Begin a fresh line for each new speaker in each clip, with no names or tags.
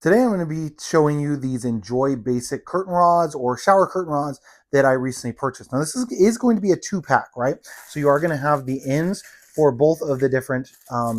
Today I'm going to be showing you these Enjoy Basic curtain rods or shower curtain rods that I recently purchased. Now this is going to be a 2-pack, right? So you are going to have the ends for both of the different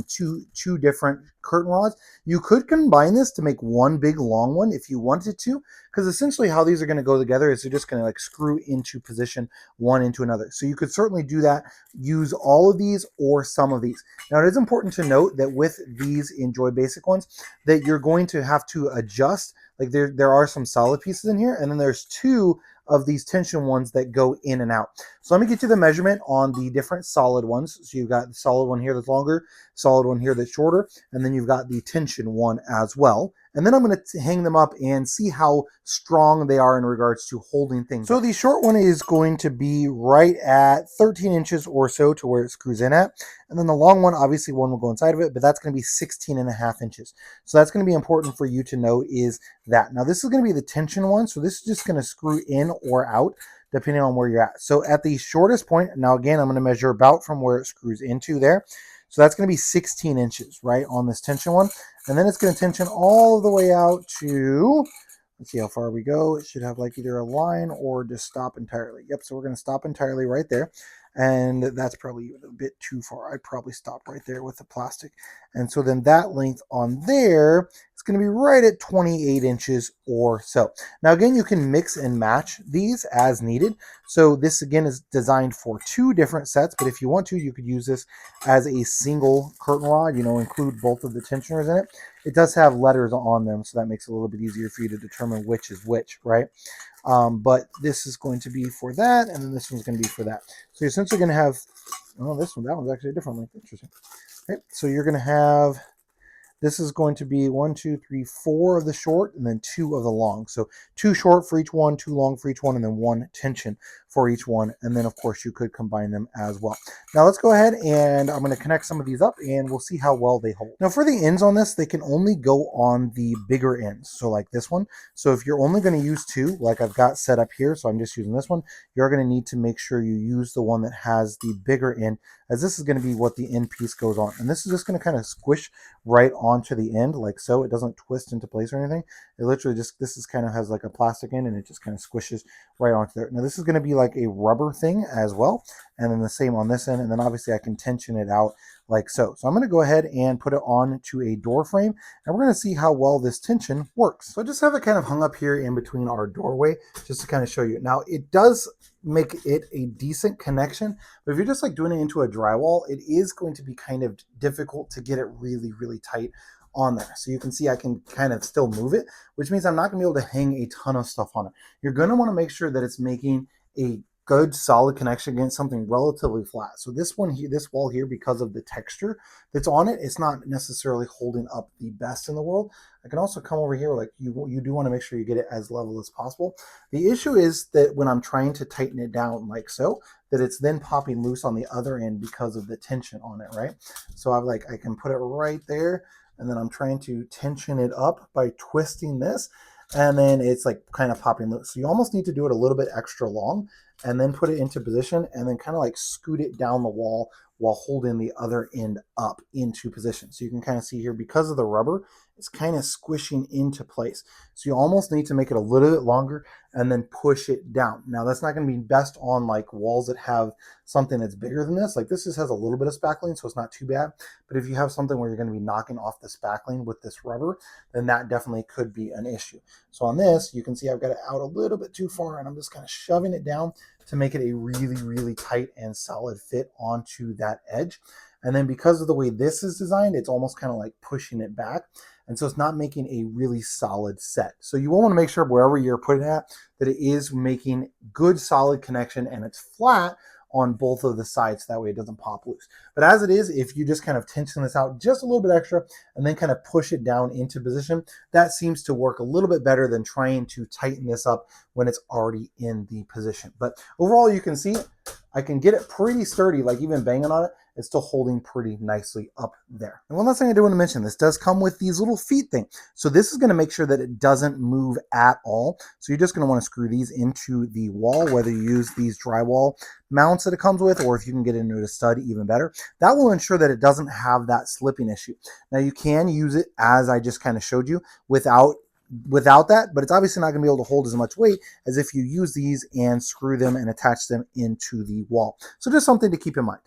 two different curtain rods. You could combine this to make one big long one if you wanted to, because essentially how these are going to go together is they're just going to like screw into position one into another. So you could certainly do that, use all of these or some of these. Now it is important to note that with these Enjoy Basic ones, that you're going to have to adjust. Like there are some solid pieces in here, and then there's two of these tension ones that go in and out. So let me get you the measurement on the different solid ones. So you've got the solid one here that's longer, solid one here that's shorter, and then you've got the tension one as well. And then I'm going to hang them up and see how strong they are in regards to holding things. So the short one is going to be right at 13 inches or so to where it screws in at. And then the long one, obviously one will go inside of it, but that's going to be 16.5 inches. So that's going to be important for you to know is that. Now this is going to be the tension one. So this is just going to screw in or out depending on where you're at. So at the shortest point, now again, I'm going to measure about from where it screws into there. So that's going to be 16 inches, right, on this tension one. And then it's going to tension all the way out to, let's see how far we go. It should have like either a line or just stop entirely. Yep, so we're going to stop entirely right there. And that's probably even a bit too far. I'd probably stop right there with the plastic. And so then that length on there is going to be right at 28 inches or so. Now again, you can mix and match these as needed. So this again is designed for two different sets, but if you want to, you could use this as a single curtain rod, include both of the tensioners in it. It does have letters on them, so that makes it a little bit easier for you to determine which is which, right? But this is going to be for that, and then this one's going to be for that. So you're essentially going to have, oh, that one's actually a different length. Interesting. Okay, so you're going to have, this is going to be 1, 2, 3, 4 of the short, and then 2 of the long. So 2 short for each one, 2 long for each one, and then 1 tension for each one. And then, of course, you could combine them as well. Now, let's go ahead and I'm going to connect some of these up, and we'll see how well they hold. Now, for the ends on this, they can only go on the bigger ends. So like this one. So if you're only going to use 2, like I've got set up here, so I'm just using this one, you're going to need to make sure you use the one that has the bigger end, as this is going to be what the end piece goes on. And this is just going to kind of squish right onto the end like so. It doesn't twist into place or anything. It literally just, this is kind of has like a plastic end, and it just kind of squishes right onto there. Now this is going to be like a rubber thing as well, and then the same on this end, and then obviously I can tension it out like so. So I'm going to go ahead and put it on to a door frame, and we're going to see how well this tension works. So I just have it kind of hung up here in between our doorway just to kind of show you. Now it does make it a decent connection, but if you're just like doing it into a drywall, it is going to be kind of difficult to get it really, really tight on there. So you can see I can kind of still move it, which means I'm not gonna be able to hang a ton of stuff on it. You're gonna wanna make sure that it's making a good solid connection against something relatively flat. So this one here, this wall here, because of the texture that's on it, it's not necessarily holding up the best in the world. I can also come over here, like you do want to make sure you get it as level as possible. The issue is that when I'm trying to tighten it down like so, that it's then popping loose on the other end because of the tension on it, right? So I can put it right there, and then I'm trying to tension it up by twisting this, and then it's like kind of popping loose. So you almost need to do it a little bit extra long, and then put it into position, and then kind of like scoot it down the wall while holding the other end up into position. So you can kind of see here, because of the rubber, it's kind of squishing into place. So you almost need to make it a little bit longer and then push it down. Now that's not going to be best on like walls that have something that's bigger than this. Like this just has a little bit of spackling, so it's not too bad. But if you have something where you're going to be knocking off the spackling with this rubber, then that definitely could be an issue. So on this, you can see I've got it out a little bit too far, and I'm just kind of shoving it down to make it a really, really tight and solid fit onto that edge. And then because of the way this is designed, it's almost kind of like pushing it back. And so it's not making a really solid set. So you want to make sure wherever you're putting it at, that it is making good solid connection and it's flat on both of the sides, so that way it doesn't pop loose. But as it is, if you just kind of tension this out just a little bit extra and then kind of push it down into position, that seems to work a little bit better than trying to tighten this up when it's already in the position. But overall, you can see I can get it pretty sturdy, like even banging on it, it's still holding pretty nicely up there. And one last thing I do want to mention, this does come with these little feet thing. So this is going to make sure that it doesn't move at all. So you're just going to want to screw these into the wall, whether you use these drywall mounts that it comes with, or if you can get it into a stud, even better. That will ensure that it doesn't have that slipping issue. Now you can use it as I just kind of showed you without that, but it's obviously not going to be able to hold as much weight as if you use these and screw them and attach them into the wall. So just something to keep in mind.